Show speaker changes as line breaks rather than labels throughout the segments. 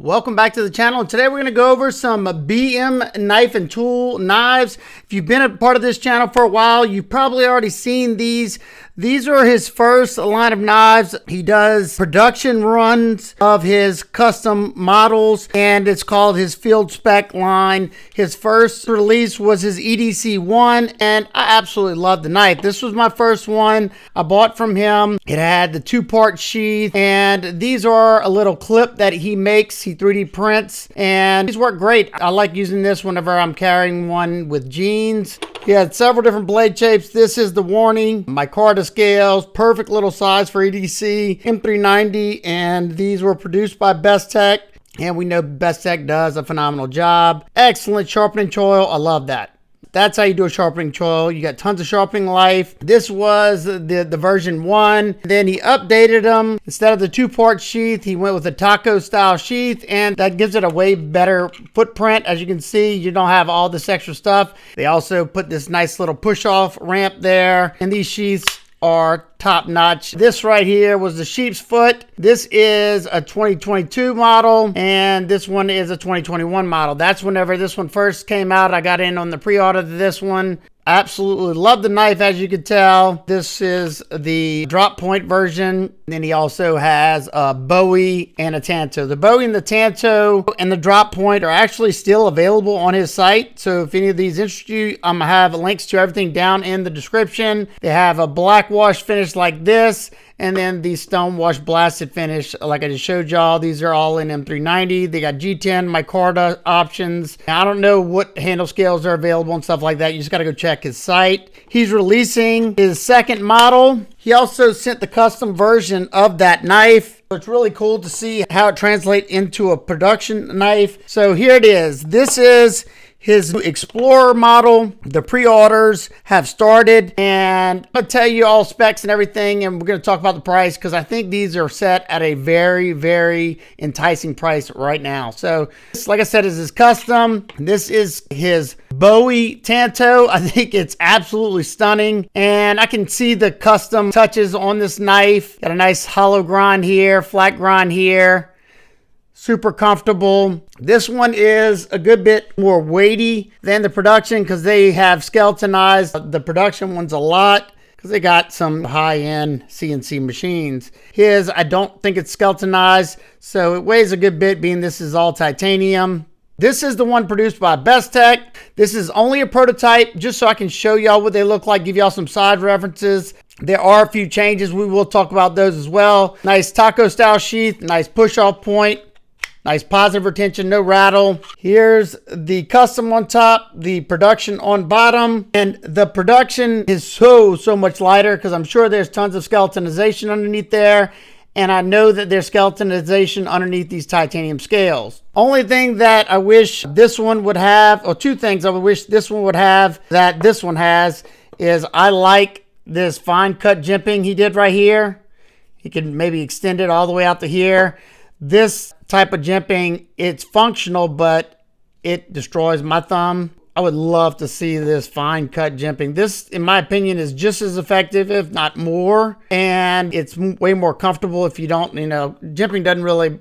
Welcome back to the channel. Today we're going to go over some BM knife and tool knives. If you've been a part of this channel for a while, you've probably already seen these. These are his first line of knives. He does production runs of his custom models, and it's called his Field Spec line. His first release was his EDC 1, and I absolutely love the knife. This was my first one I bought from him. It had the two-part sheath, and these are a little clip that he makes. He 3D prints, and these work great. I like using this whenever I'm carrying one with jeans. He had several different blade shapes. This is the warning. Micarta scales, perfect little size for EDC, M390, and these were produced by Best Tech, and we know Best Tech does a phenomenal job. Excellent sharpening choil. I love that. That's how you do a sharpening choil. You got tons of sharpening life. This was the version 1. Then he updated them. Instead of the two-part sheath, he went with a taco style sheath, and that gives it a way better footprint. As you can see, you don't have all this extra stuff. They also put this nice little push-off ramp there, and these sheaths are top notch. This right here was the sheep's foot. This is a 2022 model, and this one is a 2021 model. That's whenever this one first came out. I got in on the pre-order to this one. Absolutely love the knife, as you can tell. This is the drop point version. Then he also has a Bowie and a Tanto. The Bowie and the Tanto and the drop point are actually still available on his site. So if any of these interest you, I'm gonna have links to everything down in the description. They have a black wash finish like this, and then the stone wash blasted finish like I just showed y'all. These are all in M390. They got G10 micarta options. Now, I don't know what handle scales are available and stuff like that. You just got to go check his site. He's releasing his second model. He also sent the custom version of that knife. It's really cool to see how it translates into a production knife. So here it is. This is his Explorer model. The pre-orders have started, and I'll tell you all specs and everything, and we're going to talk about the price because I think these are set at a very, very enticing price right now. So this, like I said, is his custom. This is his Bowie Tanto. I think it's absolutely stunning, and I can see the custom touches on this knife. Got a nice hollow grind here, flat grind here. Super comfortable. This one is a good bit more weighty than the production because they have skeletonized the production ones a lot because they got some high-end CNC machines. His, I don't think it's skeletonized, so it weighs a good bit, being this is all titanium. This is the one produced by Best Tech. This is only a prototype, just so I can show y'all what they look like, give y'all some side references. There are a few changes. We will talk about those as well. Nice taco style sheath, nice push-off point. Nice positive retention, no rattle. Here's the custom on top, the production on bottom, and the production is so much lighter because I'm sure there's tons of skeletonization underneath there, and I know that there's skeletonization underneath these titanium scales. Only thing that I wish this one would have, or two things I would wish this one would have that this one has, is I like this fine cut jimping he did right here. He can maybe extend it all the way out to here. This type of jimping, it's functional, but it destroys my thumb. I would love to see this fine cut jimping. This, in my opinion, is just as effective, if not more. And it's way more comfortable if you don't, jimping doesn't really,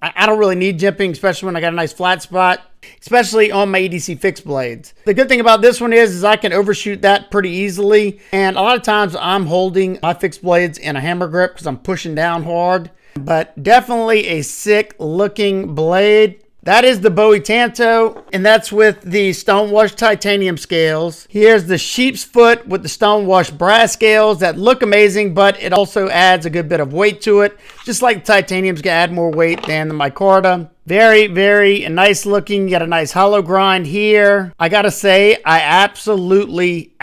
I don't really need jimping, especially when I got a nice flat spot, especially on my EDC fixed blades. The good thing about this one is I can overshoot that pretty easily. And a lot of times I'm holding my fixed blades in a hammer grip because I'm pushing down hard. But definitely a sick looking blade. That is the Bowie Tanto, and that's with the Stonewash titanium scales. Here's the sheep's foot with the Stonewash brass scales that look amazing, but it also adds a good bit of weight to it. Just like the titanium's gonna add more weight than the micarta. Very, very nice looking. You got a nice hollow grind here. I gotta say, I absolutely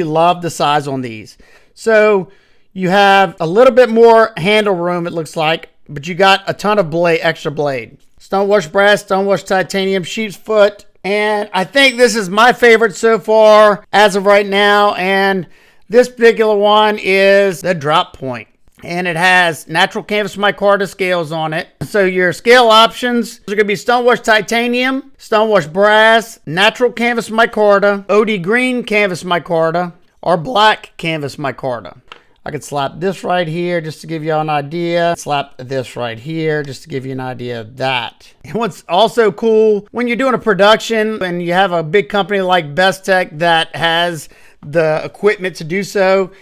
love the size on these. So you have a little bit more handle room, it looks like, but you got a ton of extra blade. Stonewash brass, Stonewash titanium, sheep's foot. And I think this is my favorite so far as of right now. And this particular one is the drop point. And it has natural canvas micarta scales on it. So your scale options are going to be Stonewash titanium, Stonewash brass, natural canvas micarta, OD green canvas micarta, or black canvas micarta. I could slap this right here just to give you an idea. Slap this right here just to give you an idea of that. And what's also cool, when you're doing a production and you have a big company like Bestech that has the equipment to do so,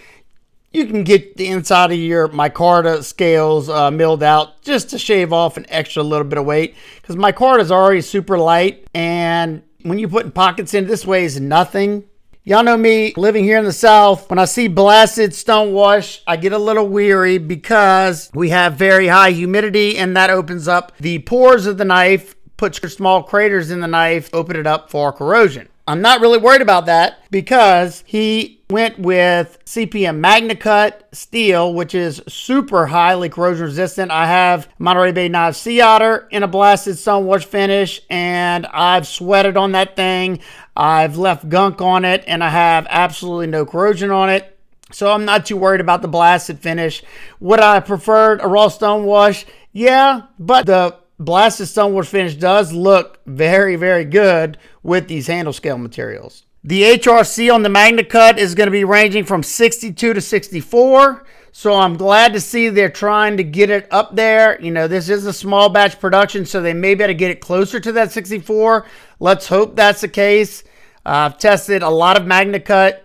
you can get the inside of your micarta scales milled out just to shave off an extra little bit of weight, because micarta is already super light, and when you put pockets in, this weighs nothing. Y'all know me, living here in the South, when I see blasted stone wash, I get a little weary because we have very high humidity, and that opens up the pores of the knife, puts small craters in the knife, open it up for corrosion. I'm not really worried about that because he went with CPM MagnaCut steel, which is super highly corrosion resistant. I have Monterey Bay Knives Sea Otter in a blasted stone wash finish, and I've sweated on that thing. I've left gunk on it, and I have absolutely no corrosion on it. So I'm not too worried about the blasted finish. Would I prefer a raw stone wash? Yeah, but the blasted stone wash finish does look very, very good with these handle scale materials. The HRC on the MagnaCut is going to be ranging from 62 to 64. So I'm glad to see they're trying to get it up there. You know, this is a small batch production, so they may be able to get it closer to that 64. Let's hope that's the case. I've tested a lot of MagnaCut,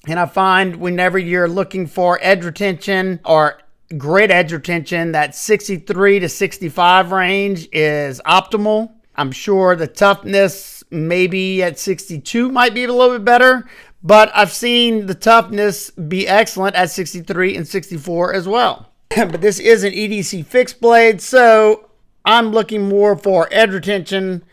and I find whenever you're looking for edge retention or great edge retention, that 63 to 65 range is optimal. I'm sure the toughness maybe at 62 might be a little bit better, but I've seen the toughness be excellent at 63 and 64 as well. But this is an EDC fixed blade, so I'm looking more for edge retention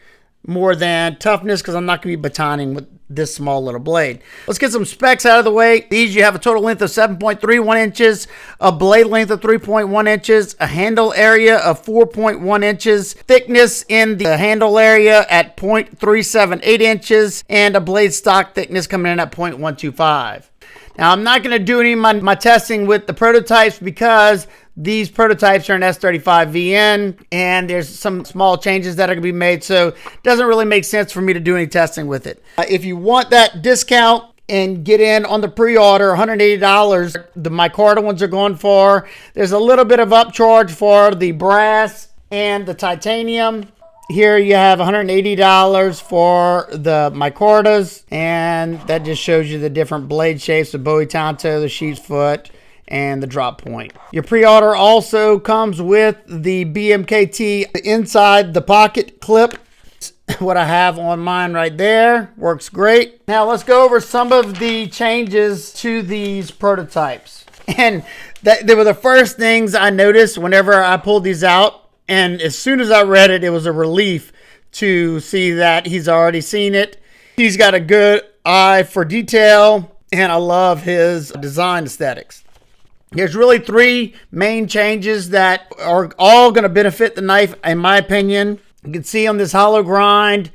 more than toughness, because I'm not going to be batoning with this small little blade. Let's get some specs out of the way. These, you have a total length of 7.31 inches, a blade length of 3.1 inches, a handle area of 4.1 inches, thickness in the handle area at 0.378 inches, and a blade stock thickness coming in at 0.125. Now, I'm not going to do any of my testing with the prototypes because these prototypes are an S35VN, and there's some small changes that are going to be made, so it doesn't really make sense for me to do any testing with it. If you want that discount and get in on the pre-order, $180, the micarta ones are going for. There's a little bit of upcharge for the brass and the titanium. Here you have $180 for the micartas, and that just shows you the different blade shapes, the Bowie Tonto, the sheep's foot, and the drop point. Your pre-order also comes with the BMKT inside the pocket clip. What I have on mine right there works great. Now let's go over some of the changes to these prototypes. And they were the first things I noticed whenever I pulled these out. And as soon as I read it, it was a relief to see that he's already seen it. He's got a good eye for detail, and I love his design aesthetics. There's really three main changes that are all going to benefit the knife, in my opinion. You can see on this hollow grind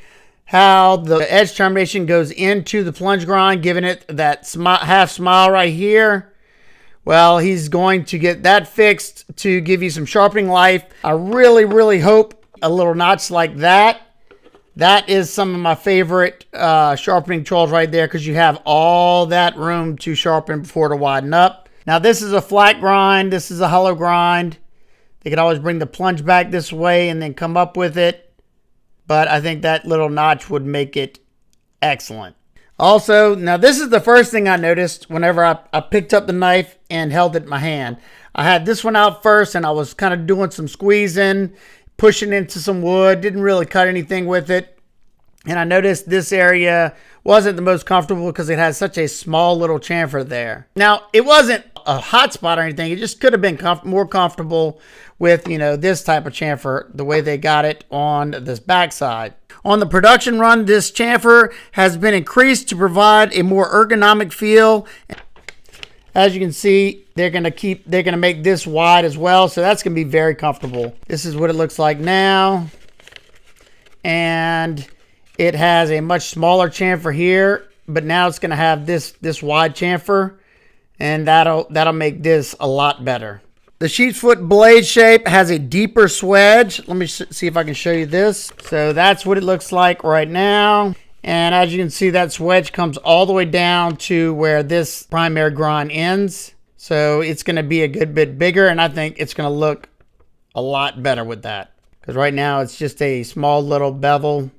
how the edge termination goes into the plunge grind, giving it that half smile right here. Well, he's going to get that fixed to give you some sharpening life. I really, really hope a little notch like that. That is some of my favorite sharpening tools right there, because you have all that room to sharpen before to widen up. Now, this is a flat grind. This is a hollow grind. They could always bring the plunge back this way and then come up with it. But I think that little notch would make it excellent. Also, now this is the first thing I noticed whenever I picked up the knife and held it in my hand. I had this one out first, and I was kind of doing some squeezing, pushing into some wood, didn't really cut anything with it. And I noticed this area wasn't the most comfortable because it has such a small little chamfer there. Now, it wasn't a hot spot or anything. It just could have been more comfortable with, you know, this type of chamfer, the way they got it on this backside. On the production run, this chamfer has been increased to provide a more ergonomic feel. As you can see, they're going to make this wide as well, so that's going to be very comfortable. This is what it looks like now. And it has a much smaller chamfer here, but now it's going to have this wide chamfer, and that'll make this a lot better. The sheep's foot blade shape has a deeper swedge. Let me see if I can show you this. So that's what it looks like right now. And as you can see, that swedge comes all the way down to where this primary grind ends. So it's going to be a good bit bigger, and I think it's going to look a lot better with that. Because right now it's just a small little bevel.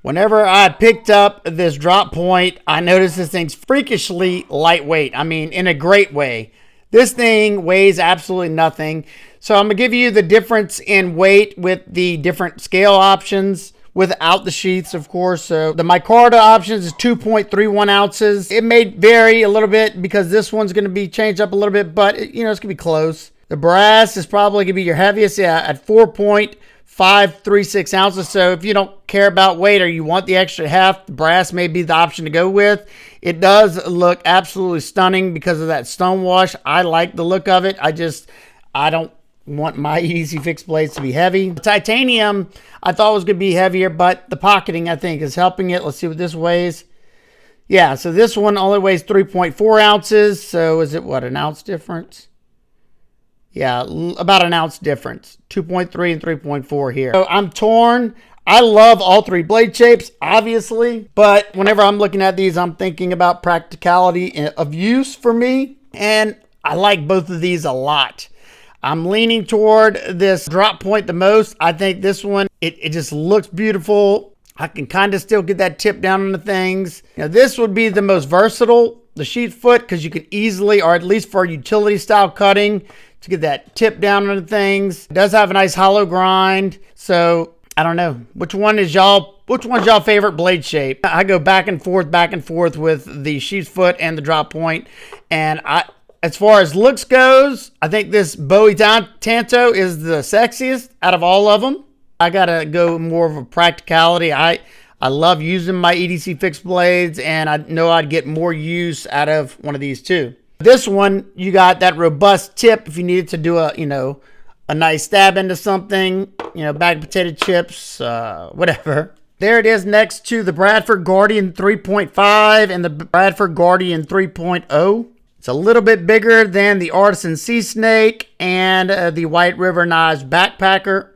Whenever I picked up this drop point, I noticed this thing's freakishly lightweight. I mean, in a great way. This thing weighs absolutely nothing. So I'm going to give you the difference in weight with the different scale options without the sheaths, of course. So the micarta options is 2.31 ounces. It may vary a little bit because this one's going to be changed up a little bit, but it's going to be close. The brass is probably going to be your heaviest, at 4.536 ounces. So if you don't care about weight or you want the extra half, the brass may be the option to go with. It does look absolutely stunning because of that stone wash. I like the look of it. I don't want my EDC fixed blades to be heavy. The titanium I thought was going to be heavier, but the pocketing I think is helping it. Let's see what this weighs. Yeah, so this one only weighs 3.4 ounces. So is it what, an ounce difference? Yeah, about an ounce difference. 2.3 and 3.4 here. So I'm torn. I love all three blade shapes, obviously, but whenever I'm looking at these, I'm thinking about practicality of use for me, and I like both of these a lot. I'm leaning toward this drop point the most. I think this one, it just looks beautiful. I can kind of still get that tip down on the things. Now, this would be the most versatile, the sheath foot, because you can easily, or at least for utility style cutting, to get that tip down on the things. It does have a nice hollow grind. So I don't know. Which one's y'all favorite blade shape? I go back and forth with the sheath foot and the drop point. And as far as looks goes, I think this Bowie Tanto is the sexiest out of all of them. I gotta go more of a practicality. I love using my EDC fixed blades, and I know I'd get more use out of one of these too. This one, you got that robust tip if you needed to do a nice stab into something, bag of potato chips, whatever. There it is next to the Bradford Guardian 3.5 and the Bradford Guardian 3.0. It's a little bit bigger than the Artisan Sea Snake and the White River Knives Backpacker.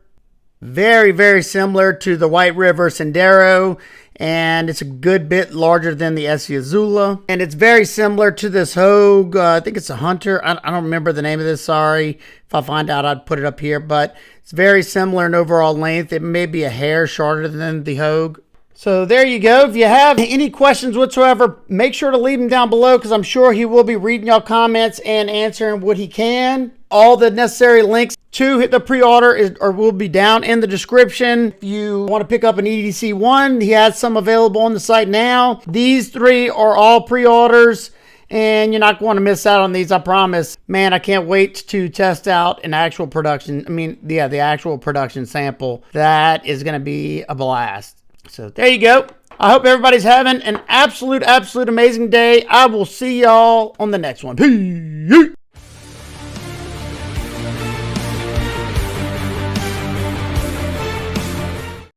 Very, very similar to the White River Sendero, and it's a good bit larger than the Essie Azula. And it's very similar to this Hogue. I think it's a Hunter. I don't remember the name of this, sorry. If I find out, I'd put it up here. But it's very similar in overall length. It may be a hair shorter than the Hogue. So there you go. If you have any questions whatsoever, make sure to leave them down below, because I'm sure he will be reading y'all comments and answering what he can. All the necessary links to hit the pre-order will be down in the description. If you want to pick up an EDC one, he has some available on the site now. These three are all pre-orders, and you're not going to miss out on these, I promise. Man, I can't wait to test out an actual production. The actual production sample. That is going to be a blast. So there you go. I hope everybody's having an absolute amazing day. I will see y'all on the next one. Peace.